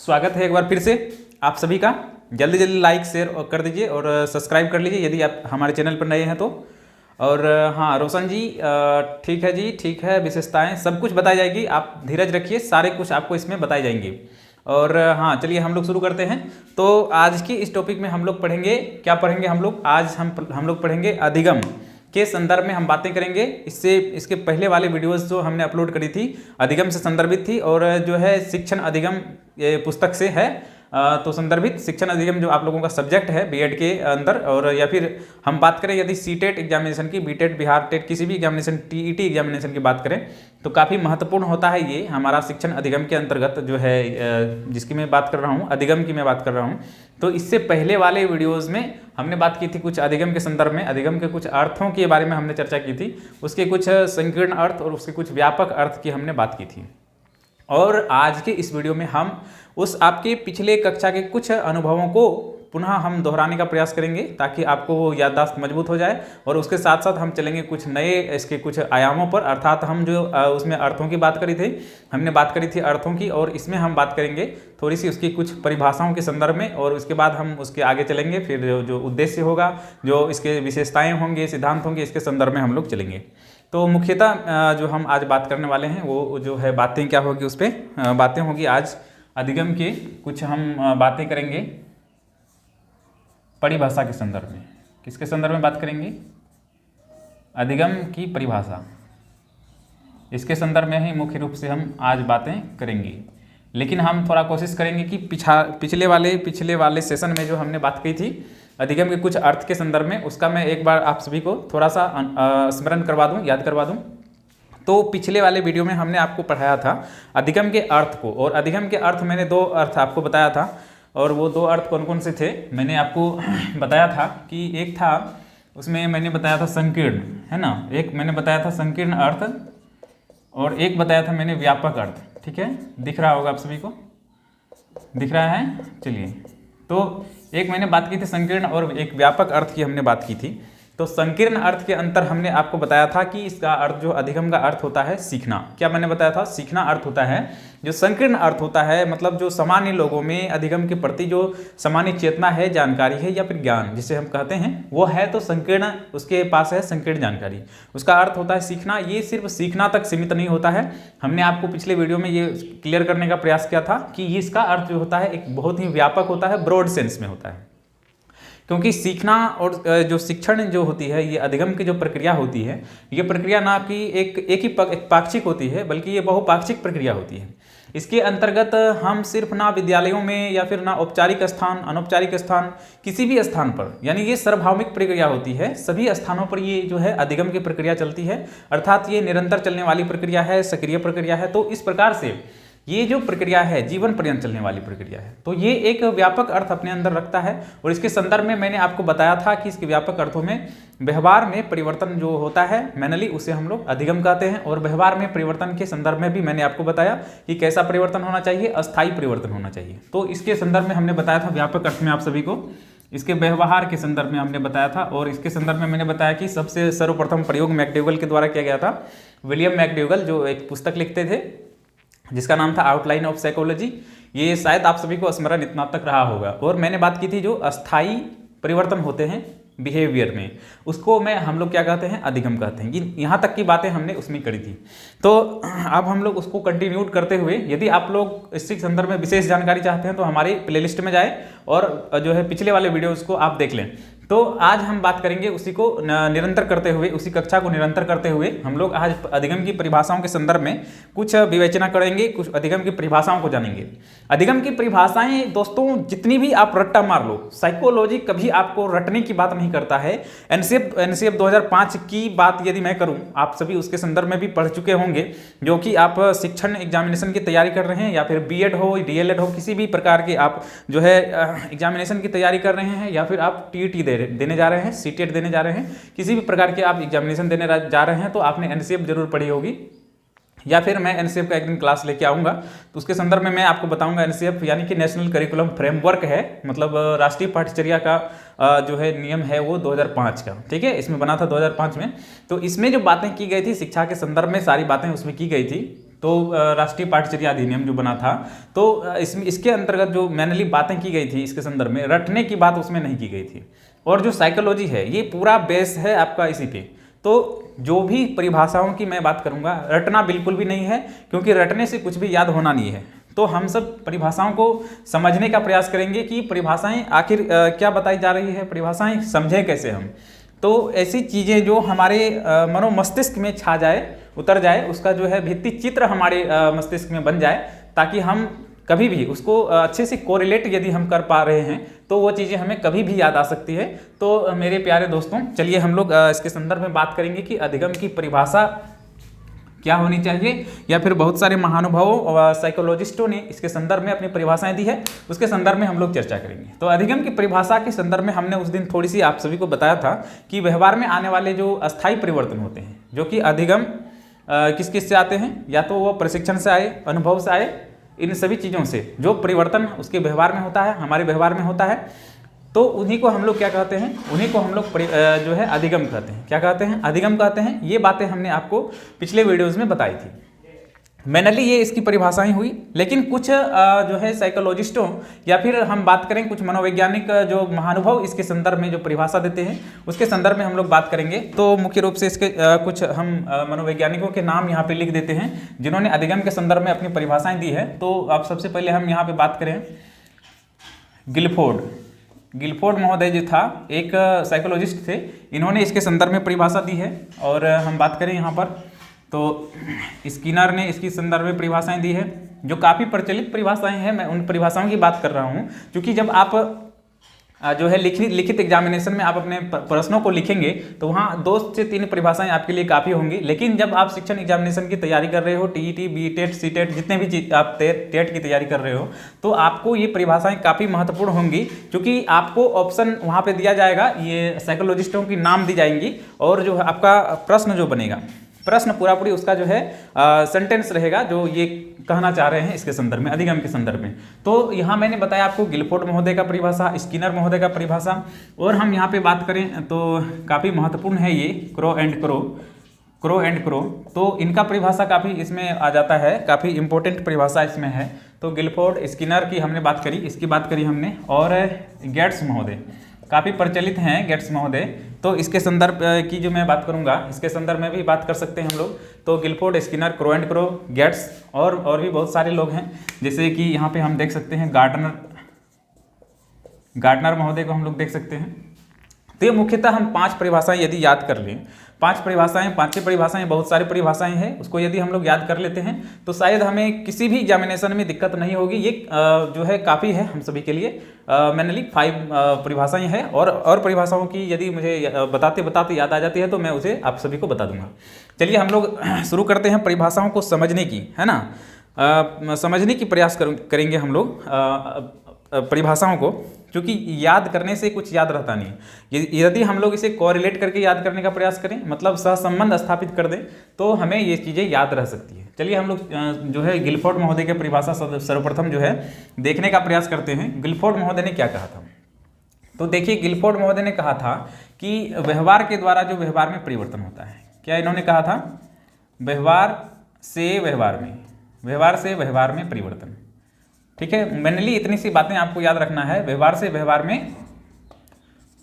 स्वागत है एक बार फिर से आप सभी का। जल्दी जल्दी लाइक शेयर कर दीजिए और सब्सक्राइब कर लीजिए यदि आप हमारे चैनल पर नए हैं तो। और हाँ रोशन जी, ठीक है जी, ठीक है। विशेषताएं सब कुछ बताई जाएगी, आप धीरज रखिए, सारे कुछ आपको इसमें बताई जाएंगी। और हाँ चलिए हम लोग शुरू करते हैं। तो आज की इस टॉपिक में हम लोग पढ़ेंगे, क्या पढ़ेंगे हम लोग आज? हम लोग पढ़ेंगे अधिगम के संदर्भ में हम बातें करेंगे। इसके पहले वाले वीडियोस जो हमने अपलोड करी थी अधिगम से संदर्भित थी, और जो है शिक्षण अधिगम ये पुस्तक से है तो संदर्भित शिक्षण अधिगम जो आप लोगों का सब्जेक्ट है बीएड के अंदर। और या फिर हम बात करें यदि सीटेट एग्जामिनेशन की, बीटेट, बिहार टेट, किसी भी एग्जामिनेशन, टीईटी एग्जामिनेशन की बात करें तो काफ़ी महत्वपूर्ण होता है ये हमारा शिक्षण अधिगम के अंतर्गत जो है जिसकी मैं बात कर रहा हूँ, अधिगम की मैं बात कर रहा हूँ। तो इससे पहले वाले वीडियोज़ में हमने बात की थी कुछ अधिगम के संदर्भ में, अधिगम के कुछ अर्थों के बारे में हमने चर्चा की थी, उसके कुछ संकीर्ण अर्थ और उसके कुछ व्यापक अर्थ की हमने बात की थी। और आज के इस वीडियो में हम उस आपके पिछले कक्षा के कुछ अनुभवों को पुनः हम दोहराने का प्रयास करेंगे ताकि आपको वो याददाश्त मजबूत हो जाए। और उसके साथ साथ हम चलेंगे कुछ नए इसके कुछ आयामों पर, अर्थात हम जो उसमें अर्थों की बात करी थी, हमने बात करी थी अर्थों की, और इसमें हम बात करेंगे थोड़ी सी उसकी कुछ परिभाषाओं के संदर्भ में। और उसके बाद हम उसके आगे चलेंगे, फिर जो उद्देश्य होगा, जो इसके विशेषताएँ होंगी, सिद्धांत होंगे, इसके संदर्भ में हम लोग चलेंगे। तो मुख्यतः जो हम आज बात करने वाले हैं वो जो है बातें क्या होगी, उस पर बातें होगी आज अधिगम के कुछ हम बातें करेंगे परिभाषा के संदर्भ में। किसके संदर्भ में बात करेंगे? अधिगम की परिभाषा, इसके संदर्भ में ही मुख्य रूप से हम आज बातें करेंगे। लेकिन हम थोड़ा कोशिश करेंगे कि पिछले वाले सेशन में जो हमने बात की थी अधिगम के कुछ अर्थ के संदर्भ में, उसका मैं एक बार आप सभी को थोड़ा सा स्मरण करवा दूं, याद करवा दूं। तो पिछले वाले वीडियो में हमने आपको पढ़ाया था अधिगम के अर्थ को, और अधिगम के अर्थ मैंने दो अर्थ आपको बताया था। और वो दो अर्थ कौन कौन से थे मैंने आपको बताया था कि एक था, उसमें मैंने बताया था संकीर्ण, है ना, एक मैंने बताया था संकीर्ण अर्थ, और एक बताया था मैंने व्यापक अर्थ। ठीक है, दिख रहा होगा आप सभी को, दिख रहा है? चलिए, तो एक मैंने बात की थी संकीर्ण और एक व्यापक अर्थ की हमने बात की थी। तो संकीर्ण अर्थ के अंतर हमने आपको बताया था कि इसका अर्थ, जो अधिगम का अर्थ होता है सीखना। क्या मैंने बताया था? सीखना अर्थ होता है। जो संकीर्ण अर्थ होता है मतलब जो सामान्य लोगों में अधिगम के प्रति जो सामान्य चेतना है, जानकारी है, या फिर ज्ञान जिसे हम कहते हैं, वो है तो संकीर्ण, उसके पास है संकीर्ण जानकारी। उसका अर्थ होता है सीखना। ये सिर्फ सीखना तक सीमित नहीं होता है। हमने आपको पिछले वीडियो में ये क्लियर करने का प्रयास किया था कि इसका अर्थ जो होता है एक बहुत ही व्यापक होता है, ब्रॉड सेंस में होता है। क्योंकि सीखना और जो शिक्षण जो होती है, ये अधिगम की जो प्रक्रिया होती है, ये प्रक्रिया ना कि एक ही पाक्षिक होती है, बल्कि ये बहुपाक्षिक प्रक्रिया होती है। इसके अंतर्गत हम सिर्फ ना विद्यालयों में या फिर ना औपचारिक स्थान, अनौपचारिक स्थान, किसी भी स्थान पर, यानी ये सार्वभौमिक प्रक्रिया होती है, सभी स्थानों पर ये जो है अधिगम की प्रक्रिया चलती है। अर्थात ये निरंतर चलने वाली प्रक्रिया है, सक्रिय प्रक्रिया है। तो इस प्रकार से ये जो प्रक्रिया है जीवन पर्यंत चलने वाली प्रक्रिया है। तो ये एक व्यापक अर्थ अपने अंदर रखता है। और इसके संदर्भ में मैंने आपको बताया था कि इसके व्यापक अर्थों में व्यवहार में परिवर्तन जो होता है मैनली, उसे हम लोग अधिगम कहते हैं। और व्यवहार में परिवर्तन के संदर्भ में भी मैंने आपको बताया कि कैसा परिवर्तन होना चाहिए, अस्थायी परिवर्तन होना चाहिए। तो इसके संदर्भ में हमने बताया था व्यापक अर्थ में आप सभी को, इसके व्यवहार के संदर्भ में हमने बताया था। और इसके संदर्भ में मैंने बताया कि सबसे सर्वप्रथम प्रयोग मैकडोगल के द्वारा किया गया था। विलियम मैकडोगल जो एक पुस्तक लिखते थे जिसका नाम था आउटलाइन ऑफ साइकोलॉजी, ये शायद आप सभी को स्मरण इतना तक रहा होगा। और मैंने बात की थी जो अस्थायी परिवर्तन होते हैं बिहेवियर में, उसको हम लोग क्या कहते हैं? अधिगम कहते हैं। यहाँ तक की बातें हमने उसमें करी थी। तो अब हम लोग उसको कंटिन्यूड करते हुए, यदि आप लोग इसके संदर्भ में विशेष जानकारी चाहते हैं तो हमारी प्लेलिस्ट में जाए और जो है पिछले वाले वीडियोज़ को आप देख लें। तो आज हम बात करेंगे उसी को निरंतर करते हुए, उसी कक्षा को निरंतर करते हुए हम लोग आज अधिगम की परिभाषाओं के संदर्भ में कुछ विवेचना करेंगे, कुछ अधिगम की परिभाषाओं को जानेंगे। अधिगम की परिभाषाएं दोस्तों जितनी भी आप रट्टा मार लो, साइकोलॉजी कभी आपको रटने की बात नहीं करता है। एनसीएफ 2005 की बात यदि मैं करूं, आप सभी उसके संदर्भ में भी पढ़ चुके होंगे, जो कि आप शिक्षण एग्जामिनेशन की तैयारी कर रहे हैं, या फिर बीएड हो, डीएलएड हो, किसी भी प्रकार के आप जो है एग्जामिनेशन की तैयारी कर रहे हैं, या फिर आप टीईटी देने जा रहे हैं, सीटेट देने जा रहे हैं, किसी भी प्रकार के आप एग्जामिनेशन देने जा रहे हैं, तो आपने एनसीएफ जरूर पढ़ी होगी। या फिर मैं एनसीएफ का एक दिन क्लास लेके आऊँगा तो उसके संदर्भ में मैं आपको बताऊंगा। एनसीएफ यानी कि नेशनल करिकुलम फ्रेमवर्क है, मतलब राष्ट्रीय पाठ्यचर्या का जो है नियम है वो 2005 का, ठीक है, इसमें बना था 2005 में। तो इसमें जो बातें की गई थी शिक्षा के संदर्भ में, सारी बातें उसमें की गई थी। तो राष्ट्रीय पाठ्यचर्या अधिनियम जो बना था, तो इसके अंतर्गत जो मैनली बातें की गई थी इसके संदर्भ में, रटने की बात उसमें नहीं की गई थी। और जो साइकोलॉजी है ये पूरा बेस है आपका इसी पे। तो जो भी परिभाषाओं की मैं बात करूंगा, रटना बिल्कुल भी नहीं है, क्योंकि रटने से कुछ भी याद होना नहीं है। तो हम सब परिभाषाओं को समझने का प्रयास करेंगे कि परिभाषाएं आखिर क्या बताई जा रही है, परिभाषाएं समझें कैसे हम। तो ऐसी चीज़ें जो हमारे मनो मस्तिष्क में छा जाए, उतर जाए, उसका जो है भित्ति चित्र हमारे मस्तिष्क में बन जाए, ताकि हम कभी भी उसको अच्छे से कोरिलेट यदि हम कर पा रहे हैं तो वो चीज़ें हमें कभी भी याद आ सकती है। तो मेरे प्यारे दोस्तों, चलिए हम लोग इसके संदर्भ में बात करेंगे कि अधिगम की परिभाषा क्या होनी चाहिए, या फिर बहुत सारे महानुभावों और साइकोलॉजिस्टों ने इसके संदर्भ में अपनी परिभाषाएं दी है, उसके संदर्भ में हम लोग चर्चा करेंगे। तो अधिगम की परिभाषा के संदर्भ में हमने उस दिन थोड़ी सी आप सभी को बताया था कि व्यवहार में आने वाले जो अस्थायी परिवर्तन होते हैं, जो कि अधिगम किस किस से आते हैं, या तो वो प्रशिक्षण से आए, अनुभव से आए, इन सभी चीज़ों से जो परिवर्तन उसके व्यवहार में होता है, हमारे व्यवहार में होता है, तो उन्हीं को हम लोग क्या कहते हैं, उन्हीं को हम लोग जो है अधिगम कहते हैं। क्या कहते हैं? अधिगम कहते हैं। ये बातें हमने आपको पिछले वीडियोज़ में बताई थी। मैनली ये इसकी परिभाषाएं हुई, लेकिन कुछ जो है साइकोलॉजिस्टों या फिर हम बात करें कुछ मनोवैज्ञानिक जो महानुभव इसके संदर्भ में जो परिभाषा देते हैं, उसके संदर्भ में हम लोग बात करेंगे। तो मुख्य रूप से इसके कुछ हम मनोवैज्ञानिकों के नाम यहाँ पे लिख देते हैं जिन्होंने अधिगम के संदर्भ में अपनी परिभाषाएं दी है। तो अब सबसे पहले हम यहाँ पे बात करें, गिलफोर्ड महोदय जो था, एक साइकोलॉजिस्ट थे, इन्होंने इसके संदर्भ में परिभाषा दी है। और हम बात करें यहाँ पर तो स्किनर ने इसकी संदर्भ में परिभाषाएं दी है, जो काफ़ी प्रचलित परिभाषाएं हैं। मैं उन परिभाषाओं की बात कर रहा हूँ, क्योंकि जब आप जो है लिखित एग्जामिनेशन में आप अपने प्रश्नों को लिखेंगे तो वहाँ 2 से 3 परिभाषाएं आपके लिए काफ़ी होंगी। लेकिन जब आप शिक्षण एग्जामिनेशन की तैयारी कर रहे हो, टीईटी, बीटेट, सीटेट, जितने भी चीज आप टेट की तैयारी कर रहे हो, तो आपको ये परिभाषाएं काफ़ी महत्वपूर्ण होंगी, क्योंकि आपको ऑप्शन वहाँ पे दिया जाएगा, ये साइकोलॉजिस्टों की नाम दी जाएंगी, और जो है आपका प्रश्न जो बनेगा, प्रश्न पूरी उसका जो है सेंटेंस रहेगा जो ये कहना चाह रहे हैं इसके संदर्भ में, अधिगम के संदर्भ में। तो यहाँ मैंने बताया आपको गिलफोर्ड महोदय का परिभाषा, स्किनर महोदय का परिभाषा, और हम यहाँ पे बात करें तो काफ़ी महत्वपूर्ण है ये क्रो एंड क्रो। तो इनका परिभाषा काफ़ी इसमें आ जाता है, काफ़ी इंपॉर्टेंट परिभाषा इसमें है। तो गिलफोर्ड, स्किनर की हमने बात करी, इसकी बात करी हमने, और गेट्स महोदय काफ़ी प्रचलित हैं, गेट्स महोदय। तो इसके संदर्भ की जो मैं बात करूंगा, इसके संदर्भ में भी बात कर सकते हैं हम लोग। तो Guilford, Skinner, Crow and Crow, Gates, और भी बहुत सारे लोग हैं, जैसे कि यहाँ पे हम देख सकते हैं गार्डनर महोदय को हम लोग देख सकते हैं। तो ये मुख्यतः हम 5 परिभाषाएं यदि याद कर लें, 5 परिभाषाएं बहुत सारी परिभाषाएं हैं, उसको यदि हम लोग याद कर लेते हैं तो शायद हमें किसी भी एग्जामिनेशन में दिक्कत नहीं होगी। ये जो है काफ़ी है हम सभी के लिए। मैनली 5 परिभाषाएं हैं, और परिभाषाओं की यदि मुझे बताते याद आ जाती है तो मैं उसे आप सभी को बता दूंगा। चलिए हम लोग शुरू करते हैं परिभाषाओं को समझने की, है ना। समझने की प्रयास करेंगे हम लोग परिभाषाओं को, क्योंकि याद करने से कुछ याद रहता नहीं। यदि हम लोग इसे कोरिलेट करके याद करने का प्रयास करें, मतलब सहसंबंध स्थापित कर दें, तो हमें ये चीज़ें याद रह सकती है। चलिए हम लोग जो है गिलफोर्ड महोदय की परिभाषा सर्वप्रथम जो है देखने का प्रयास करते हैं। गिलफोर्ड महोदय ने क्या कहा था? तो देखिए, गिलफोर्ड महोदय ने कहा था कि व्यवहार के द्वारा जो व्यवहार में परिवर्तन होता है, क्या इन्होंने कहा था? व्यवहार से व्यवहार में परिवर्तन। ठीक है, मेनली इतनी सी बातें आपको याद रखना है, व्यवहार से व्यवहार में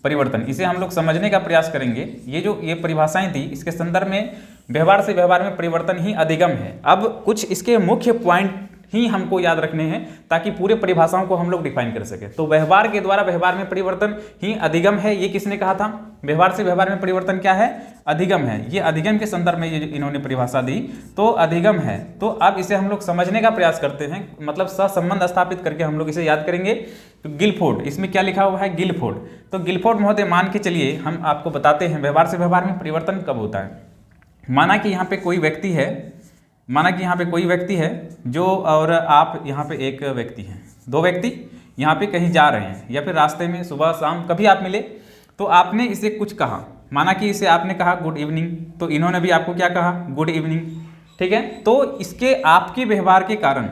परिवर्तन, इसे हम लोग समझने का प्रयास करेंगे। ये परिभाषाएं थी, इसके संदर्भ में व्यवहार से व्यवहार में परिवर्तन ही अधिगम है। अब कुछ इसके मुख्य पॉइंट ही हमको याद रखने हैं, ताकि पूरे परिभाषाओं को हम लोग डिफाइन कर सके। तो व्यवहार के द्वारा व्यवहार में परिवर्तन ही अधिगम है, ये किसने कहा था? व्यवहार से व्यवहार में परिवर्तन क्या है? अधिगम है। ये अधिगम के संदर्भ में ये इन्होंने परिभाषा दी, तो अधिगम है। तो अब इसे हम लोग समझने का प्रयास करते हैं, मतलब सहसंबंध स्थापित करके हम लोग इसे याद करेंगे। तो गिलफोर्ड, इसमें क्या लिखा हुआ है? गिलफोर्ड। तो गिलफोर्ड महोदय मान के चलिए हम आपको बताते हैं व्यवहार से व्यवहार में परिवर्तन कब होता है। माना कि यहाँ पे कोई व्यक्ति है, जो, और आप यहाँ पे एक व्यक्ति हैं, 2 व्यक्ति यहाँ पे कहीं जा रहे हैं, या फिर रास्ते में सुबह शाम कभी आप मिले, तो आपने इसे कुछ कहा। माना कि इसे आपने कहा गुड इवनिंग, तो इन्होंने भी आपको क्या कहा? Good evening. ठीक है, तो इसके आपके व्यवहार के कारण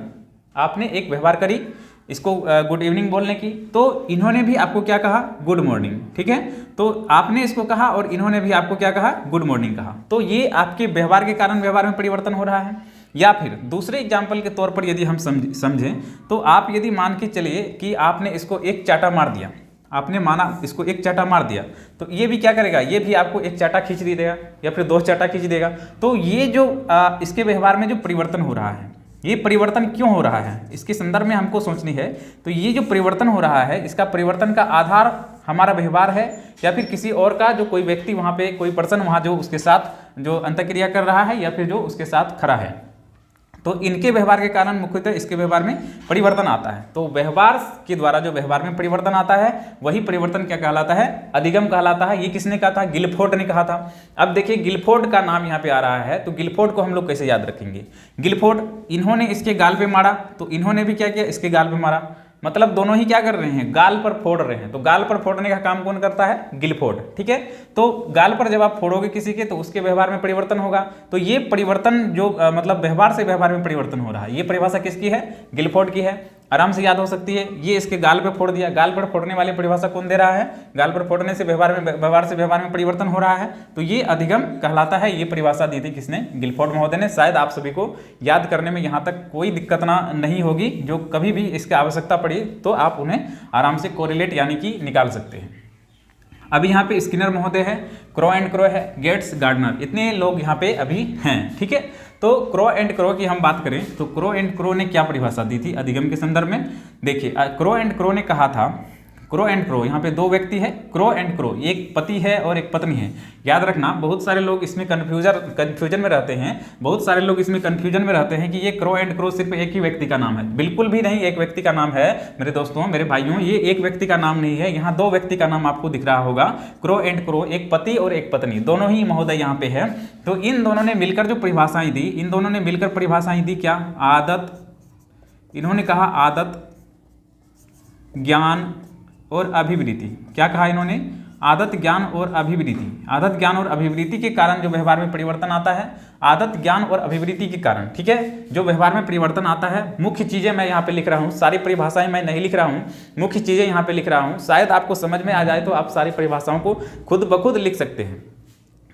आपने एक व्यवहार करी इसको गुड इवनिंग बोलने की, तो इन्होंने भी आपको क्या कहा? Good morning. ठीक है, तो आपने इसको कहा और इन्होंने भी आपको क्या कहा? गुड मॉर्निंग कहा। तो ये आपके व्यवहार के कारण व्यवहार में परिवर्तन हो रहा है। या फिर दूसरे एग्जाम्पल के तौर पर यदि हम समझें तो आप यदि मान के चलिए कि आपने इसको एक चाटा मार दिया, आपने माना इसको एक चाटा मार दिया, तो ये भी क्या करेगा, ये भी आपको एक चाटा खींच देगा या फिर 2 चाटा खींच देगा। तो ये जो इसके व्यवहार में जो परिवर्तन हो रहा है, ये परिवर्तन क्यों हो रहा है, इसके संदर्भ में हमको सोचनी है। तो ये जो परिवर्तन हो रहा है, इसका परिवर्तन का आधार हमारा व्यवहार है या फिर किसी और का, जो कोई व्यक्ति वहाँ पे, कोई पर्सन वहाँ जो उसके साथ जो अंतःक्रिया कर रहा है या फिर जो उसके साथ खड़ा है। तो इनके व्यवहार के कारण मुख्यतः इसके व्यवहार में परिवर्तन आता है। तो व्यवहार के द्वारा जो व्यवहार में परिवर्तन आता है वही परिवर्तन क्या कहलाता है, अधिगम कहलाता है। ये किसने कहा था, गिलफोर्ड ने कहा था। अब देखिए गिलफोर्ड का नाम यहाँ पे आ रहा है, तो गिलफोर्ड को हम लोग कैसे याद रखेंगे। गिलफोर्ड, इन्होंने इसके गाल पे मारा, तो इन्होंने भी क्या किया, इसके गाल पे मारा, मतलब दोनों ही क्या कर रहे हैं, गाल पर फोड़ रहे हैं। तो गाल पर फोड़ने का काम कौन करता है, गिलफोर्ड, ठीक है। तो गाल पर जब आप फोड़ोगे किसी के, तो उसके व्यवहार में परिवर्तन होगा। तो ये परिवर्तन जो मतलब व्यवहार से व्यवहार में परिवर्तन हो रहा है, ये परिभाषा किसकी है, गिलफोर्ड की है। आराम से याद हो सकती है। ये इसके गाल पे फोड़ दिया, गाल पर फोड़ने वाली परिभाषा कौन दे रहा है, गाल पर फोड़ने से व्यवहार से व्यवहार में परिवर्तन हो रहा है, तो ये अधिगम कहलाता है। ये परिभाषा दी थी किसने, गिलफोर्ड महोदय ने। शायद आप सभी को याद करने में यहाँ तक कोई दिक्कत ना नहीं होगी। जो कभी भी इसकी आवश्यकता पड़ी तो आप उन्हें आराम से कोरिलेट यानी कि निकाल सकते हैं। अभी यहाँ पे स्किनर महोदय है, क्रो एंड क्रो है, गेट्स, गार्डनर, इतने लोग यहाँ पे अभी हैं, ठीक है। तो क्रो एंड क्रो की हम बात करें तो क्रो एंड क्रो ने क्या परिभाषा दी थी अधिगम के संदर्भ में। देखिए क्रो एंड क्रो ने कहा था, क्रो एंड क्रो, यहाँ पे 2 व्यक्ति है, क्रो एंड क्रो, एक पति है और एक पत्नी है। याद रखना, बहुत सारे लोग इसमें कन्फ्यूजन में रहते हैं, बहुत सारे लोग इसमें कन्फ्यूजन में रहते हैं कि ये क्रो एंड क्रो सिर्फ एक ही व्यक्ति का नाम है। बिल्कुल भी नहीं, एक व्यक्ति का नाम है मेरे दोस्तों, मेरे भाइयों, ये एक व्यक्ति का नाम नहीं है। यहाँ 2 व्यक्ति का नाम आपको दिख रहा होगा, क्रो एंड क्रो, एक पति और एक पत्नी, दोनों ही महोदय यहाँ पे है। तो इन दोनों ने मिलकर जो परिभाषाएं दी, इन दोनों ने मिलकर परिभाषाएं दी क्या, आदत, इन्होंने कहा आदत, ज्ञान और अभिवृत्ति। क्या कहा इन्होंने, आदत, ज्ञान और अभिवृत्ति। आदत, ज्ञान और अभिवृत्ति के कारण जो व्यवहार में परिवर्तन आता है, आदत, ज्ञान और अभिवृत्ति के कारण, ठीक है, जो व्यवहार में परिवर्तन आता है। मुख्य चीजें मैं यहाँ पे लिख रहा हूँ, सारी परिभाषाएं मैं नहीं लिख रहा हूँ, मुख्य चीजें यहाँ पे लिख रहा हूँ। शायद आपको समझ में आ जाए तो आप सारी परिभाषाओं को खुद ब खुद लिख सकते हैं,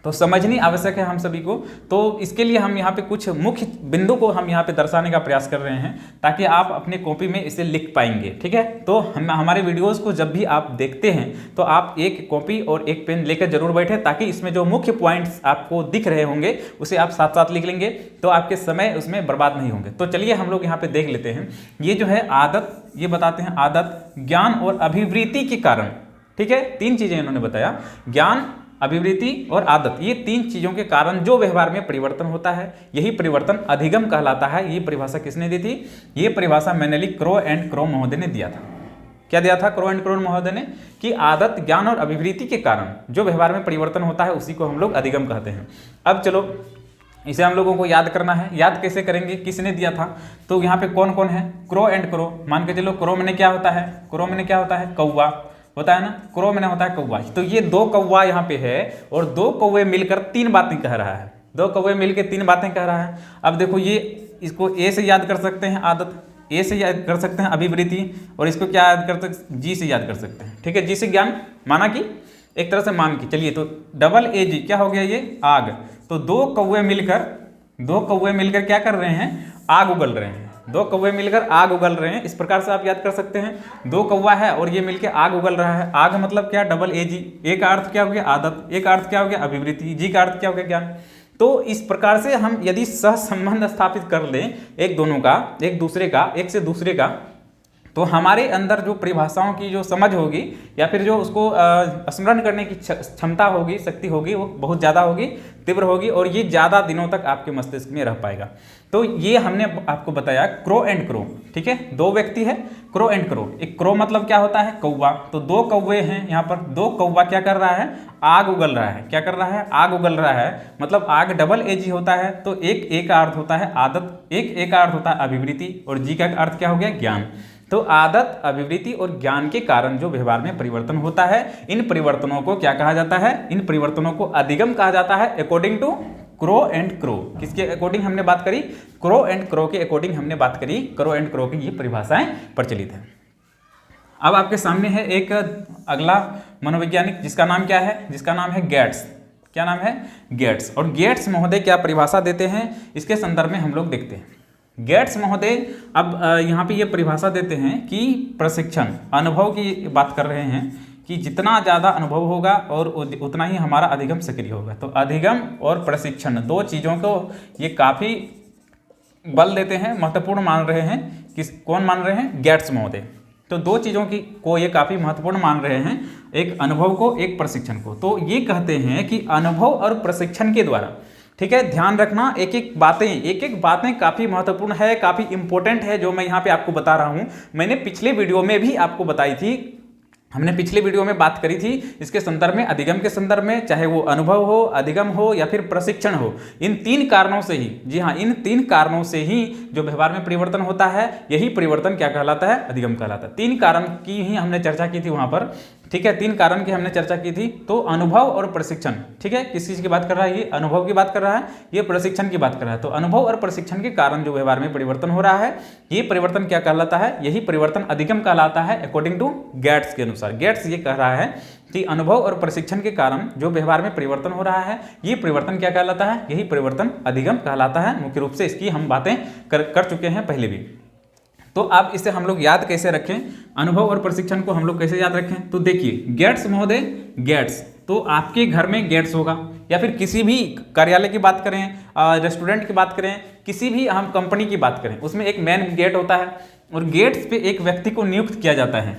तो समझनी आवश्यक है हम सभी को। तो इसके लिए हम यहाँ पे कुछ मुख्य बिंदु को हम यहाँ पे दर्शाने का प्रयास कर रहे हैं ताकि आप अपने कॉपी में इसे लिख पाएंगे, ठीक है। तो हम हमारे वीडियोस को जब भी आप देखते हैं तो आप एक कॉपी और एक पेन लेकर जरूर बैठे, ताकि इसमें जो मुख्य पॉइंट्स आपको दिख रहे होंगे उसे आप साथ साथ लिख लेंगे, तो आपके समय उसमें बर्बाद नहीं होंगे। तो चलिए हम लोग यहाँ पे देख लेते हैं। ये जो है आदत, ये बताते हैं आदत, ज्ञान और अभिवृत्ति के कारण, ठीक है, 3 चीजें इन्होंने बताया, ज्ञान, अभिवृत्ति और आदत, ये 3 चीजों के कारण जो व्यवहार में परिवर्तन होता है, यही परिवर्तन अधिगम कहलाता है। ये परिभाषा किसने दी थी, ये परिभाषा मैनली क्रो एंड क्रो महोदय ने दिया था। क्या दिया था क्रो एंड क्रो महोदय ने, कि आदत, ज्ञान और अभिवृत्ति के कारण जो व्यवहार में परिवर्तन होता है उसी को हम लोग अधिगम कहते हैं। अब चलो इसे हम लोगों को याद करना है। याद कैसे करेंगे, किसने दिया था, तो यहाँ पे कौन कौन है, क्रो एंड क्रो। मान के चलो क्रो में क्या होता है, क्रो में क्या होता है, कौवा होता है ना, क्रो में होता है कौवा। तो ये 2 कौवा यहाँ पे है और 2 कौवे मिलकर 3 बातें कह रहा है, 2 कौवे मिलकर 3 बातें कह रहा है। अब देखो ये, इसको ए से याद कर सकते हैं आदत, ए से याद कर सकते हैं अभिवृत्ति, और इसको क्या याद कर सकते, जी से याद कर सकते हैं, ठीक है। जी से ज्ञान, माना कि एक तरह से मान के चलिए, तो डबल ए जी क्या हो गया, ये आग। तो 2 कौवे मिलकर क्या कर रहे हैं, आग उगल रहे हैं। 2 कौवे मिलकर आग उगल रहे हैं, इस प्रकार से आप याद कर सकते हैं। 2 कौवा है और ये मिलकर आग उगल रहा है। आग मतलब क्या, डबल ए जी। ए का अर्थ क्या हो गया, आदत, ए का अर्थ क्या हो गया, अभिवृत्ति, जी का अर्थ क्या हो गया, ज्ञान। तो इस प्रकार से हम यदि सहसंबंध स्थापित कर लें एक दोनों का, एक दूसरे का, एक से दूसरे का, तो हमारे अंदर जो परिभाषाओं की जो समझ होगी या फिर जो उसको स्मरण करने की क्षमता होगी, शक्ति होगी, वो बहुत ज़्यादा होगी, तीव्र होगी, और ये ज़्यादा दिनों तक आपके मस्तिष्क में रह पाएगा। तो ये हमने आपको बताया क्रो एंड क्रो, ठीक है। 2 व्यक्ति है, क्रो एंड क्रो। एक क्रो मतलब क्या होता है, कौवा। तो 2 कौवे हैं यहाँ पर, 2 कौवा क्या कर रहा है, आग उगल रहा है। क्या कर रहा है, आग उगल रहा है, मतलब आग डबल ए जी होता है। तो एक ए का अर्थ होता है आदत, एक ए का अर्थ होता है अभिवृत्ति, और जी का अर्थ क्या हो गया, ज्ञान। तो आदत, अभिवृत्ति और ज्ञान के कारण जो व्यवहार में परिवर्तन होता है, इन परिवर्तनों को क्या कहा जाता है, इन परिवर्तनों को अधिगम कहा जाता है, according to Crow and Crow. किसके अकॉर्डिंग हमने बात करी, क्रो एंड क्रो के अकॉर्डिंग हमने बात करी। क्रो एंड क्रो की ये परिभाषाएं प्रचलित है। अब आपके सामने है एक अगला मनोवैज्ञानिक, जिसका नाम क्या है, जिसका नाम है गेट्स। क्या नाम है? गेट्स। और गेट्स महोदय क्या परिभाषा देते हैं, इसके संदर्भ में हम लोग देखते हैं। गेट्स महोदय अब यहाँ पे ये परिभाषा देते हैं कि प्रशिक्षण, अनुभव की बात कर रहे हैं कि जितना ज़्यादा अनुभव होगा और उतना ही हमारा अधिगम सक्रिय होगा। तो अधिगम और प्रशिक्षण दो चीज़ों को ये काफ़ी बल देते हैं, महत्वपूर्ण मान रहे हैं। कौन मान रहे हैं? गेट्स महोदय। तो दो चीज़ों को ये काफ़ी महत्वपूर्ण मान रहे हैं, एक अनुभव को, एक प्रशिक्षण को। तो ये कहते हैं कि अनुभव और प्रशिक्षण के द्वारा, ठीक है, ध्यान रखना, एक एक बातें काफ़ी महत्वपूर्ण है, काफ़ी इंपॉर्टेंट है, जो मैं यहाँ पे आपको बता रहा हूँ। मैंने पिछले वीडियो में भी आपको बताई थी, हमने पिछले वीडियो में बात करी थी इसके संदर्भ में, अधिगम के संदर्भ में, चाहे वो अनुभव हो, अधिगम हो या फिर प्रशिक्षण हो। इन तीन कारणों से ही, जी हाँ, इन तीन कारणों से ही जो व्यवहार में परिवर्तन होता है, यही परिवर्तन क्या कहलाता है? अधिगम कहलाता है। तीन कारण की ही हमने चर्चा की थी वहां पर, ठीक है, तीन कारण की हमने चर्चा की थी। तो अनुभव और प्रशिक्षण, ठीक है, किस चीज की बात कर रहा है? ये अनुभव की बात कर रहा है, ये प्रशिक्षण की बात कर रहा है। तो अनुभव और प्रशिक्षण के कारण जो व्यवहार में परिवर्तन हो रहा है, ये परिवर्तन क्या कहलाता है? यही परिवर्तन अधिगम कहलाता है, अकॉर्डिंग टू गेट्स के अनुसार। गेट्स ये कह रहा है कि अनुभव और प्रशिक्षण के कारण जो व्यवहार में परिवर्तन हो रहा है, ये परिवर्तन क्या कहलाता है? यही परिवर्तन अधिगम कहलाता है। मुख्य रूप से इसकी हम बातें कर चुके हैं पहले भी। तो अब इसे हम लोग याद कैसे रखें, अनुभव और प्रशिक्षण को हम लोग कैसे याद रखें? तो देखिए, गेट्स महोदय, गेट्स, तो आपके घर में गेट्स होगा, या फिर किसी भी कार्यालय की बात करें, रेस्टोरेंट की बात करें, किसी भी हम कंपनी की बात करें, उसमें एक मेन गेट होता है, और गेट्स पे एक व्यक्ति को नियुक्त किया जाता है।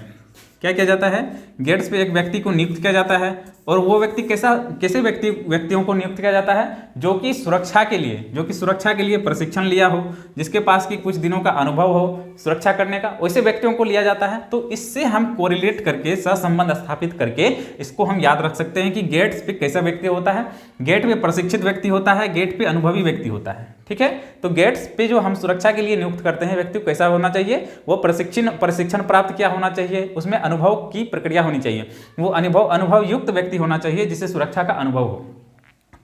क्या किया जाता है? गेट्स पे एक व्यक्ति को नियुक्त किया जाता है, और वो व्यक्ति कैसे व्यक्तियों को नियुक्त किया जाता है? जो कि सुरक्षा के लिए प्रशिक्षण लिया हो, जिसके पास की कुछ दिनों का अनुभव हो सुरक्षा करने का, वैसे व्यक्तियों को लिया जाता है। तो इससे हम कोरिलेट करके, सहसंबंध स्थापित करके इसको हम याद रख सकते हैं कि गेट्स पे कैसा व्यक्ति होता है? गेट पे प्रशिक्षित व्यक्ति होता है, गेट पे अनुभवी व्यक्ति होता है, ठीक है। तो गेट्स पे जो हम सुरक्षा के लिए नियुक्त करते हैं व्यक्ति को कैसा होना चाहिए? वो प्रशिक्षण प्राप्त किया होना चाहिए, उसमें अनुभव की प्रक्रिया होनी चाहिए, वो अनुभव युक्त व्यक्ति होना चाहिए जिसे सुरक्षा का अनुभव हो।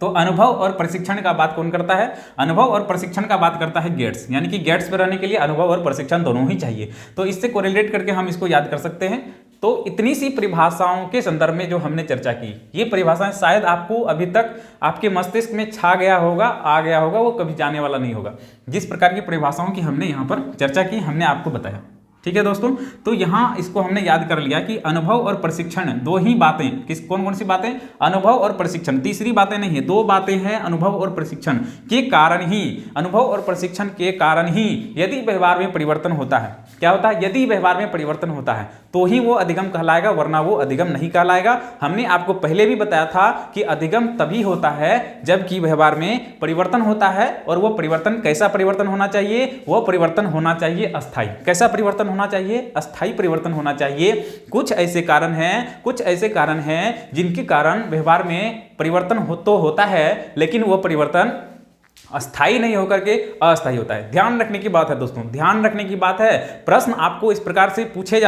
तो अनुभव और प्रशिक्षण का बात कौन करता है? अनुभव और प्रशिक्षण का बात करता है गेट्स, यानी कि गेट्स पे रहने के लिए अनुभव और प्रशिक्षण दोनों ही चाहिए। तो इससे कोरिलेट करके हम इसको याद कर सकते हैं। तो इतनी सी परिभाषाओं के संदर्भ में जो हमने चर्चा की, ये परिभाषाएं शायद आपको अभी तक आपके मस्तिष्क में छा गया होगा, आ गया होगा, वो कभी जाने वाला नहीं होगा। जिस प्रकार की परिभाषाओं की हमने यहाँ पर चर्चा की, हमने आपको बताया, ठीक है दोस्तों। तो यहाँ इसको हमने याद कर लिया कि अनुभव और प्रशिक्षण दो ही बातें, कौन कौन सी बातें? अनुभव और प्रशिक्षण, तीसरी बातें नहीं है, दो बातें हैं। अनुभव और प्रशिक्षण के कारण ही, अनुभव और प्रशिक्षण के कारण ही यदि व्यवहार में परिवर्तन होता है, क्या होता है? यदि व्यवहार में परिवर्तन होता है तो ही वो अधिगम कहलाएगा, वरना वो अधिगम नहीं कहलाएगा। हमने आपको पहले भी बताया था कि अधिगम तभी होता है जबकि व्यवहार में परिवर्तन होता है, और वो परिवर्तन कैसा परिवर्तन होना चाहिए? वो परिवर्तन होना चाहिए अस्थायी। कैसा परिवर्तन होना चाहिए? अस्थायी परिवर्तन होना चाहिए। कुछ ऐसे कारण हैं जिनके कारण व्यवहार में परिवर्तन तो होता है, लेकिन वो परिवर्तन अस्थायी नहीं होकर के अस्थायी होता है। ध्यान रखने की बात है दोस्तों, ध्यान रखने की बात है। प्रश्न आपको इस प्रकार से पूछे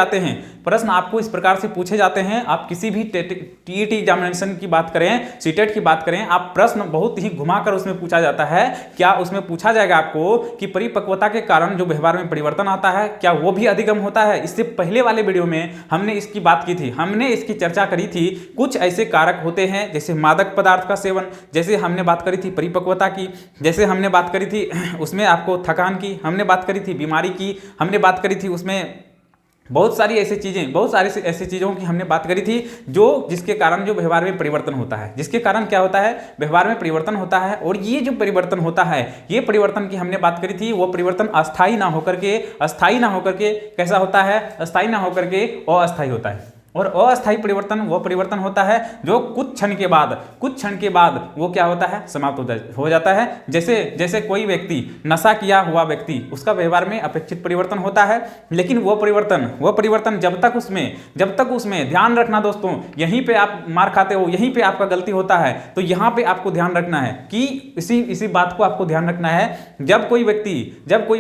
जाते हैं, आप किसी भी टीईटी एग्जामिनेशन की बात करें, सीटेट की बात करें, आप प्रश्न बहुत ही घुमाकर उसमें पूछा जाता है। क्या उसमें पूछा जाएगा आपको कि परिपक्वता के कारण जो व्यवहार में परिवर्तन आता है, क्या वो भी अधिगम होता है? इससे पहले वाले वीडियो में हमने इसकी बात की थी, हमने इसकी चर्चा करी थी। कुछ ऐसे कारक होते हैं जैसे मादक पदार्थ का सेवन, जैसे हमने बात करी थी परिपक्वता की, जैसे हमने बात करी थी उसमें आपको थकान की, हमने बात करी थी बीमारी की, हमने बात करी थी उसमें बहुत सारी ऐसी चीज़ों की हमने बात करी थी जिसके कारण जो व्यवहार में परिवर्तन होता है, जिसके कारण क्या होता है? व्यवहार में परिवर्तन होता है। और ये जो परिवर्तन होता है, ये परिवर्तन की हमने बात करी थी, वो परिवर्तन अस्थायी ना होकर के कैसा होता है? अस्थायी ना होकर के अस्थायी होता है। और अस्थायी परिवर्तन वो परिवर्तन होता है जो कुछ क्षण के बाद वो क्या होता है? समाप्त हो जाता है। जैसे कोई व्यक्ति, नशा किया हुआ व्यक्ति, उसका व्यवहार में अपेक्षित परिवर्तन होता है, लेकिन वो परिवर्तन जब तक उसमें ध्यान रखना दोस्तों, यहीं पे आप मार खाते हो, यहीं पे आपका गलती होता है। तो यहाँ पे आपको ध्यान रखना है कि इसी बात को आपको ध्यान रखना है। जब कोई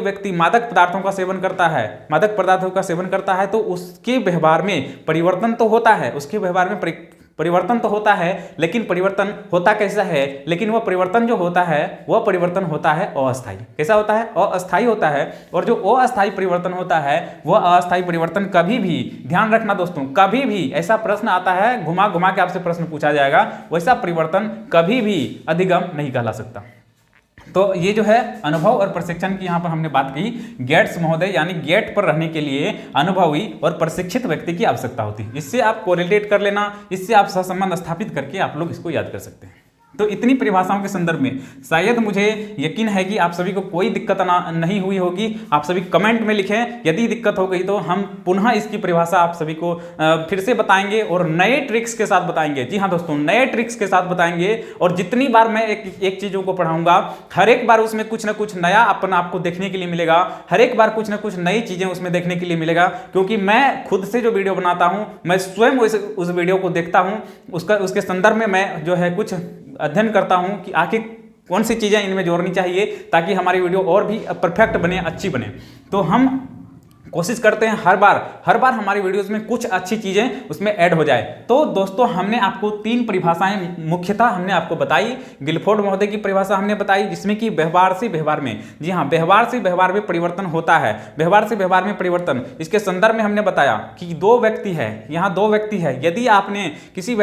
व्यक्ति मादक पदार्थों का सेवन करता है, तो उसके व्यवहार में परिवर्तन तो होता है, उसके व्यवहार में परिवर्तन तो होता है, लेकिन परिवर्तन होता कैसा है, लेकिन वह परिवर्तन जो होता है वह परिवर्तन होता है अस्थायी। कैसा होता है? अस्थायी होता है। और जो अस्थायी परिवर्तन होता है वह अस्थायी परिवर्तन कभी भी, ध्यान रखना दोस्तों, कभी भी ऐसा प्रश्न आता है, घुमा घुमा के आपसे प्रश्न पूछा जाएगा, वैसा परिवर्तन कभी भी अधिगम नहीं कहला सकता। तो ये जो है अनुभव और प्रशिक्षण की यहाँ पर हमने बात की। गेट्स महोदय यानी गेट पर रहने के लिए अनुभवी और प्रशिक्षित व्यक्ति की आवश्यकता होती है। इससे आप कोरिलेट कर लेना, इससे आप सहसंबंध स्थापित करके आप लोग इसको याद कर सकते हैं। तो इतनी परिभाषाओं के संदर्भ में शायद मुझे यकीन है कि आप सभी को कोई दिक्कत नहीं हुई होगी। आप सभी कमेंट में लिखें, यदि दिक्कत हो गई तो हम पुनः इसकी परिभाषा आप सभी को फिर से बताएंगे और नए ट्रिक्स के साथ बताएंगे। जी हाँ दोस्तों, नए ट्रिक्स के साथ बताएंगे। और जितनी बार मैं एक चीज़ों को पढ़ाऊंगा, हर एक बार उसमें कुछ ना कुछ नया अपना आपको देखने के लिए मिलेगा, हर एक बार कुछ ना कुछ नई चीज़ें उसमें देखने के लिए मिलेगा। क्योंकि मैं खुद से जो वीडियो बनाता हूँ, मैं स्वयं उस वीडियो को देखता हूँ, उसके संदर्भ में मैं जो है कुछ अध्ययन करता हूं कि आखिर कौन सी चीज़ें इनमें जोड़नी चाहिए ताकि हमारी वीडियो और भी परफेक्ट बने, अच्छी बने। तो हम कोशिश करते हैं हर बार हमारी वीडियोस में कुछ अच्छी चीज़ें उसमें ऐड हो जाए। तो दोस्तों हमने आपको 3 परिभाषाएं मुख्यतः हमने आपको बताई। गिलफोर्ड महोदय की परिभाषा हमने बताई जिसमें कि व्यवहार से व्यवहार में, जी हाँ, व्यवहार से व्यवहार में परिवर्तन होता है। व्यवहार से व्यवहार में परिवर्तन, इसके संदर्भ में हमने बताया कि 2 व्यक्ति है, यहाँ 2 व्यक्ति है। यदि आपने किसी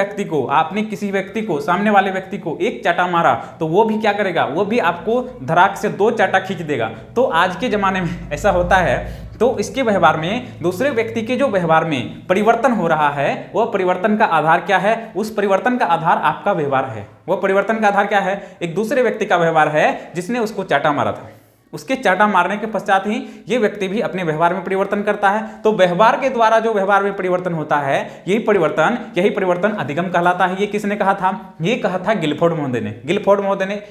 व्यक्ति को सामने वाले व्यक्ति को एक चाटा मारा तो वो भी क्या करेगा, वो भी आपको धड़ाक से 2 चाटा खींच देगा। तो आज के जमाने में ऐसा होता है। तो इसके व्यवहार में, दूसरे व्यक्ति के जो व्यवहार में परिवर्तन हो रहा है, वह परिवर्तन का आधार क्या है? उस परिवर्तन का आधार आपका व्यवहार है। वह परिवर्तन का आधार क्या है? एक दूसरे व्यक्ति का व्यवहार है जिसने उसको चाटा मारा था। उसके चाटा मारने के पश्चात ही ये व्यक्ति भी अपने व्यवहार में परिवर्तन करता है। तो व्यवहार के द्वारा जो व्यवहार में परिवर्तन होता है, यही परिवर्तन अधिगम कहलाता है। ये किसने कहा था? ये कहा था गिलफोर्ड महोदय ने।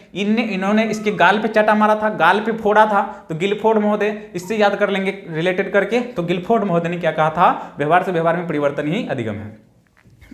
इन्होंने इसके गाल पे चाटा मारा था, गाल पे फोड़ा था। तो गिलफोर्ड महोदय, इससे याद कर लेंगे रिलेटेड करके। तो गिलफोर्ड महोदय ने क्या कहा था? व्यवहार से व्यवहार में परिवर्तन ही अधिगम है।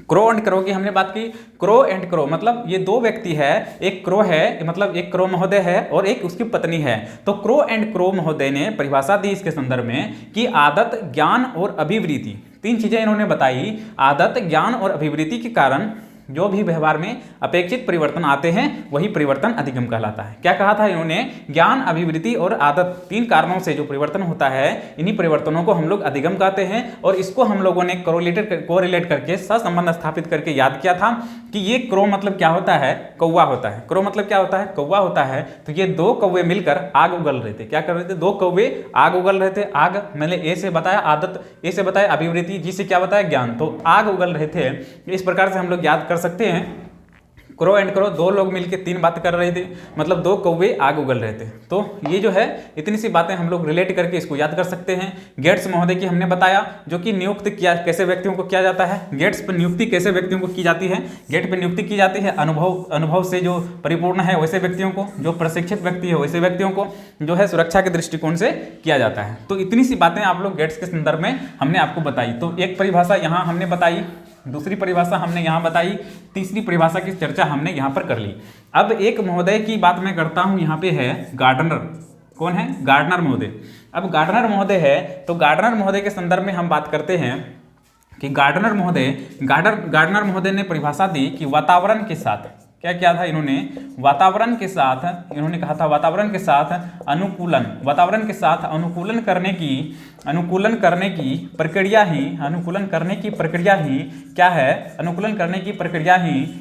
क्रो एंड क्रो की हमने बात की। क्रो एंड क्रो मतलब ये 2 व्यक्ति है, एक क्रो है, मतलब एक क्रो महोदय है और एक उसकी पत्नी है। तो क्रो एंड क्रो महोदय ने परिभाषा दी इसके संदर्भ में कि आदत, ज्ञान और अभिवृत्ति, 3 चीजें इन्होंने बताई। आदत, ज्ञान और अभिवृत्ति के कारण जो भी व्यवहार में अपेक्षित परिवर्तन आते हैं वही परिवर्तन अधिगम कहलाता है। क्या कहा था इन्होंने? ज्ञान, अभिवृत्ति और आदत, 3 कारणों से जो परिवर्तन होता है, इन्हीं परिवर्तनों को हम लोग अधिगम कहते हैं। और इसको हम लोगों ने कोरिलेट करके, सहसंबंध स्थापित करके याद किया था कि ये क्रो मतलब क्या होता है? कौवा होता है। क्रो मतलब क्या होता है? कौवा होता है। तो ये 2 कौवे मिलकर आग उगल रहे थे। क्या कर रहे थे? 2 कौवे आग उगल रहे थे। आग मैंने ए से बताया आदत, ए से बताया अभिवृत्ति, जी से क्या बताया? ज्ञान। तो आग उगल रहे थे। इस प्रकार से हम लोग याद कर सकते हैं। क्रो एंड क्रो, 2 लोग मिलकर 3 बातें कर रहे थे, मतलब 2 कौवे आग उगल रहे थे। तो ये जो है इतनी सी बातें हम लोग रिलेट करके इसको याद कर सकते हैं। गेट्स महोदय की हमने बताया, जो कि नियुक्त किया कैसे व्यक्तियों को किया जाता है। गेट्स पर नियुक्ति कैसे व्यक्तियों को की जाती है? गेट पर नियुक्ति की जाती है अनुभव से जो परिपूर्ण है वैसे व्यक्तियों को, जो प्रशिक्षित व्यक्ति है वैसे व्यक्तियों को जो है सुरक्षा के दृष्टिकोण से किया जाता है। तो इतनी सी बातें आप लोग गेट्स के संदर्भ में हमने आपको बताई। तो एक परिभाषा यहाँ हमने बताई, दूसरी परिभाषा हमने यहाँ बताई, तीसरी परिभाषा की चर्चा हमने यहाँ पर कर ली। अब एक महोदय की बात मैं करता हूँ, यहाँ पे है गार्डनर। कौन है? गार्डनर महोदय। अब गार्डनर महोदय है, तो गार्डनर महोदय के संदर्भ में हम बात करते हैं कि गार्डनर महोदय ने परिभाषा दी कि वातावरण के साथ क्या किया था इन्होंने? वातावरण के साथ इन्होंने कहा था वातावरण के साथ अनुकूलन करने की प्रक्रिया ही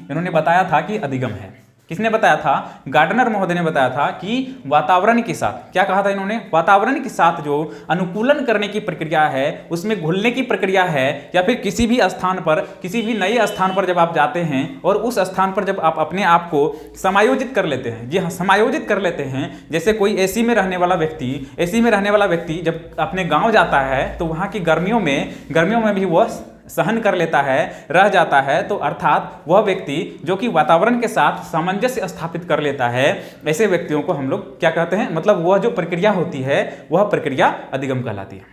इन्होंने बताया था कि अधिगम है। किसने बताया था? गार्डनर महोदय ने बताया था कि वातावरण के साथ, क्या कहा था इन्होंने? वातावरण के साथ जो अनुकूलन करने की प्रक्रिया है, उसमें घुलने की प्रक्रिया है, या फिर किसी भी स्थान पर, किसी भी नए स्थान पर जब आप जाते हैं और उस स्थान पर जब आप अपने आप को समायोजित कर लेते हैं, जी हाँ, समायोजित कर लेते हैं। जैसे कोई एसी में रहने वाला व्यक्ति जब अपने गाँव जाता है तो वहाँ की गर्मियों में भी वह सहन कर लेता है, रह जाता है। तो अर्थात वह व्यक्ति जो कि वातावरण के साथ सामंजस्य स्थापित कर लेता है, ऐसे व्यक्तियों को हम लोग क्या कहते हैं? मतलब वह जो प्रक्रिया होती है वह प्रक्रिया अधिगम कहलाती है।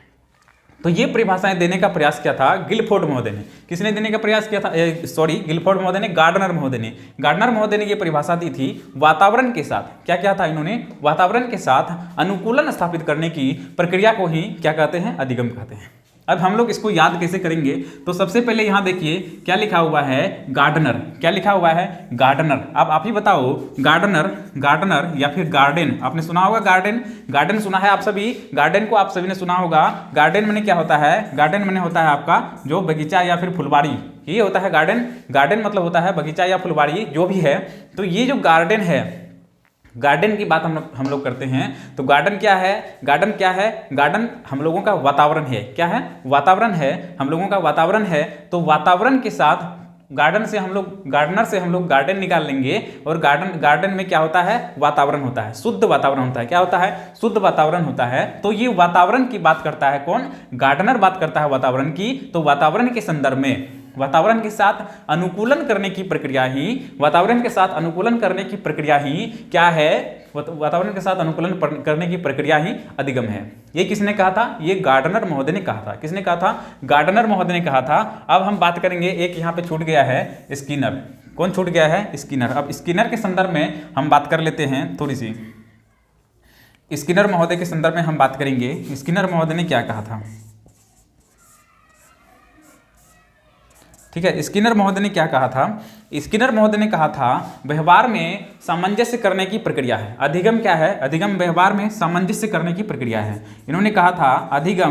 तो ये परिभाषाएं देने का प्रयास किया था गिलफोर्ड महोदय ने। किसने देने का प्रयास किया था? गिलफोर्ड महोदय ने, गार्डनर महोदय ने ये परिभाषा दी थी वातावरण के साथ। क्या किया था इन्होंने? वातावरण के साथ अनुकूलन स्थापित करने की प्रक्रिया को ही क्या कहते हैं? अधिगम कहते हैं। अब हम लोग इसको याद कैसे करेंगे, तो सबसे पहले यहाँ देखिए क्या लिखा हुआ है, गार्डनर। क्या लिखा हुआ है, गार्डनर। अब आप ही बताओ, गार्डनर, गार्डनर या फिर गार्डन, आपने सुना होगा गार्डन, गार्डन सुना है आप सभी, गार्डन को आप सभी ने सुना होगा। गार्डन माने क्या होता है, गार्डन माने होता है आपका जो बगीचा या फिर फुलवाड़ी, ये होता है गार्डन। गार्डन मतलब होता है बगीचा या फुलवाड़ी जो भी है। तो ये जो गार्डन है, गार्डन की बात हम लोग करते हैं, तो गार्डन क्या है, गार्डन क्या है, गार्डन हम लोगों का वातावरण है। क्या है, वातावरण है, हम लोगों का वातावरण है। तो वातावरण के साथ गार्डन से हम लोग, गार्डनर से हम लोग गार्डन निकाल लेंगे, और गार्डन में क्या होता है, वातावरण होता है, शुद्ध वातावरण होता है। क्या होता है, शुद्ध वातावरण होता है। तो ये वातावरण की बात करता है कौन, गार्डनर बात करता है वातावरण की। तो वातावरण के संदर्भ में, वातावरण के साथ अनुकूलन करने की प्रक्रिया ही, वातावरण के साथ अनुकूलन करने की प्रक्रिया ही क्या है, वातावरण के साथ अनुकूलन करने की प्रक्रिया ही अधिगम है। ये किसने कहा था, ये गार्डनर महोदय ने कहा था। किसने कहा था, गार्डनर महोदय ने कहा था। अब हम बात करेंगे, एक यहाँ पे छूट गया है, स्किनर। कौन छूट गया है, स्किनर। अब स्किनर के संदर्भ में हम बात कर लेते हैं थोड़ी सी। स्किनर महोदय के संदर्भ में हम बात करेंगे, स्किनर महोदय ने क्या कहा था। ठीक है, स्किनर महोदय ने क्या कहा था, स्किनर महोदय ने कहा था व्यवहार में सामंजस्य करने की प्रक्रिया है। अधिगम क्या है, अधिगम व्यवहार में सामंजस्य करने की प्रक्रिया है। इन्होंने कहा था अधिगम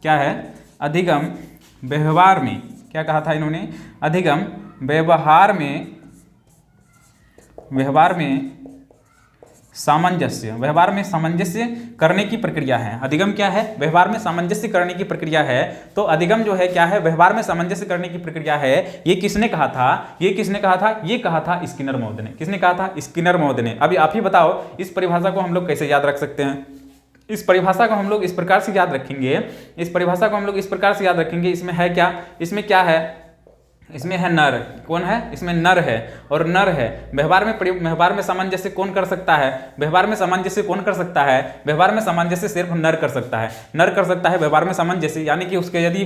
क्या है, अधिगम व्यवहार में, क्या कहा था इन्होंने, अधिगम व्यवहार में सामंजस्य, व्यवहार में सामंजस्य करने की प्रक्रिया है। अधिगम क्या है, व्यवहार में सामंजस्य करने की प्रक्रिया है। तो अधिगम जो है क्या है, व्यवहार में सामंजस्य करने की प्रक्रिया है। ये किसने कहा था, ये किसने कहा था, ये कहा था स्किनर महोदय ने। किसने कहा था, स्किनर महोदय ने। अभी आप ही बताओ इस परिभाषा को हम लोग कैसे याद रख सकते हैं। इस परिभाषा को हम लोग इस प्रकार से याद रखेंगे, इस परिभाषा को हम लोग इस प्रकार से याद रखेंगे। इसमें है क्या, इसमें क्या है, इसमें है नर। कौन है, इसमें नर है और नर है। व्यवहार में सामंजस्य कौन कर सकता है, व्यवहार में सामंजस्य कौन कर सकता है, व्यवहार में सामंजस्य सिर्फ नर कर सकता है। नर कर सकता है व्यवहार में सामंजस्य, यानी कि उसके यदि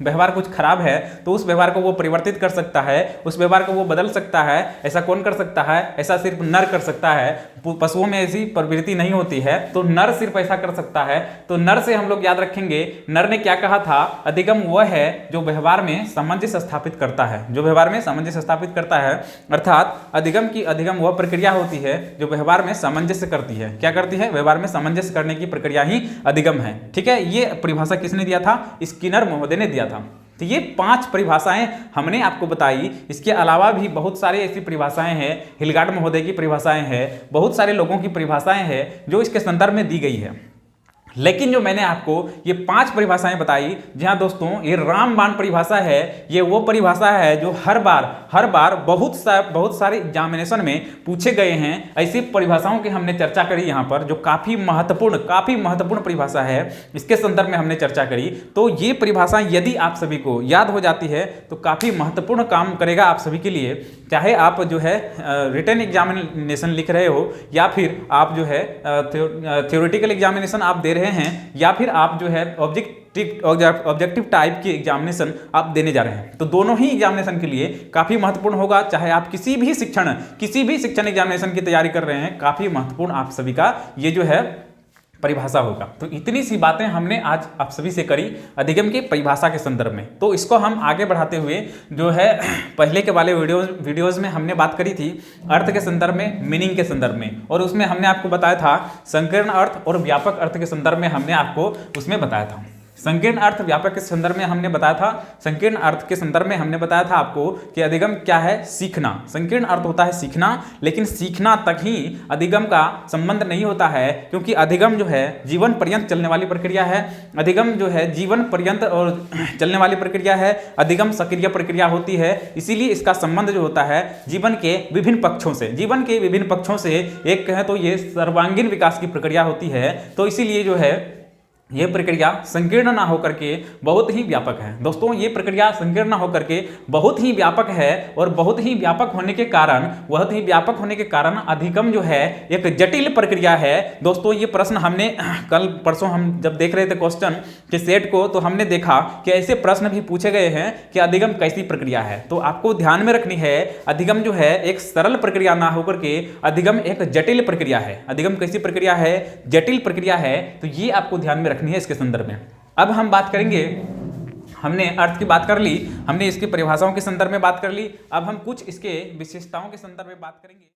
व्यवहार कुछ खराब है तो उस व्यवहार को वो परिवर्तित कर सकता है, उस व्यवहार को वो बदल सकता है। ऐसा कौन कर सकता है, ऐसा सिर्फ नर कर सकता है। पशुओं में ऐसी प्रवृत्ति नहीं होती है, तो नर सिर्फ ऐसा कर सकता है। तो नर से हम लोग याद रखेंगे, नर ने क्या कहा था, अधिगम वह है जो व्यवहार में सामंजस्य स्थापित करता है, जो व्यवहार में सामंजस्य स्थापित करता है। अर्थात अधिगम वह प्रक्रिया होती है जो व्यवहार में सामंजस्य करती है। क्या करती है, व्यवहार में सामंजस्य करने की प्रक्रिया ही अधिगम है। ठीक है, ये परिभाषा किसने दिया था, स्किनर महोदय ने दिया था। तो ये 5 परिभाषाएं हमने आपको बताई। इसके अलावा भी बहुत सारी ऐसी परिभाषाएं हैं, हिलगार्ड महोदय की परिभाषाएं हैं, बहुत सारे लोगों की परिभाषाएं हैं जो इसके संदर्भ में दी गई है। लेकिन जो मैंने आपको ये 5 परिभाषाएं बताई, जहां दोस्तों ये रामबाण परिभाषा है, ये वो परिभाषा है जो हर बार बहुत सारे एग्जामिनेशन में पूछे गए हैं। ऐसी परिभाषाओं की हमने चर्चा करी यहाँ पर, जो काफ़ी महत्वपूर्ण परिभाषा है, इसके संदर्भ में हमने चर्चा करी। तो ये परिभाषा यदि आप सभी को याद हो जाती है तो काफ़ी महत्वपूर्ण काम करेगा आप सभी के लिए। चाहे आप जो है रिटन एग्जामिनेशन लिख रहे हो, या फिर आप जो है थ्योरेटिकल एग्जामिनेशन आप दे रहे हैं, या फिर आप जो है ऑब्जेक्टिव टाइप की एग्जामिनेशन आप देने जा रहे हैं, तो दोनों ही एग्जामिनेशन के लिए काफी महत्वपूर्ण होगा। चाहे आप किसी भी शिक्षण एग्जामिनेशन की तैयारी कर रहे हैं, काफी महत्वपूर्ण आप सभी का ये जो है परिभाषा होगा। तो इतनी सी बातें हमने आज आप सभी से करी अधिगम की परिभाषा के संदर्भ में। तो इसको हम आगे बढ़ाते हुए जो है पहले के वाले वीडियोस में हमने बात करी थी अर्थ के संदर्भ में, मीनिंग के संदर्भ में, और उसमें हमने आपको बताया था संकीर्ण अर्थ और व्यापक अर्थ के संदर्भ में हमने आपको उसमें बताया था। संकीर्ण अर्थ व्यापक के संदर्भ में हमने बताया था, संकीर्ण अर्थ के संदर्भ में हमने बताया था आपको कि अधिगम क्या है, सीखना। संकीर्ण अर्थ होता है सीखना, लेकिन सीखना तक ही अधिगम का संबंध नहीं होता है, क्योंकि अधिगम जो है जीवन पर्यंत चलने वाली प्रक्रिया है। अधिगम जो है जीवन पर्यंत और चलने वाली प्रक्रिया है। अधिगम सक्रिय प्रक्रिया होती है, इसीलिए इसका संबंध जो होता है जीवन के विभिन्न पक्षों से एक कहें तो ये सर्वांगीण विकास की प्रक्रिया होती है। तो इसीलिए जो है ये प्रक्रिया संकीर्ण ना होकर के बहुत ही व्यापक है। दोस्तों ये प्रक्रिया संकीर्ण ना होकर के बहुत ही व्यापक है, और बहुत ही व्यापक होने के कारण अधिगम जो है एक जटिल प्रक्रिया है। दोस्तों ये प्रश्न हमने कल परसों हम जब देख रहे थे क्वेश्चन के सेट को, तो हमने देखा कि ऐसे प्रश्न भी पूछे गए हैं कि अधिगम कैसी प्रक्रिया है। तो आपको ध्यान में रखनी है, अधिगम जो है एक सरल प्रक्रिया ना होकर के अधिगम एक जटिल प्रक्रिया है। अधिगम कैसी प्रक्रिया है, जटिल प्रक्रिया है। तो ये आपको ध्यान में रखनी है इसके संदर्भ में। अब हम बात करेंगे हमने अर्थ की बात कर ली, हमने इसकी परिभाषाओं के संदर्भ में बात कर ली। अब हम कुछ इसके विशेषताओं के संदर्भ में बात करेंगे।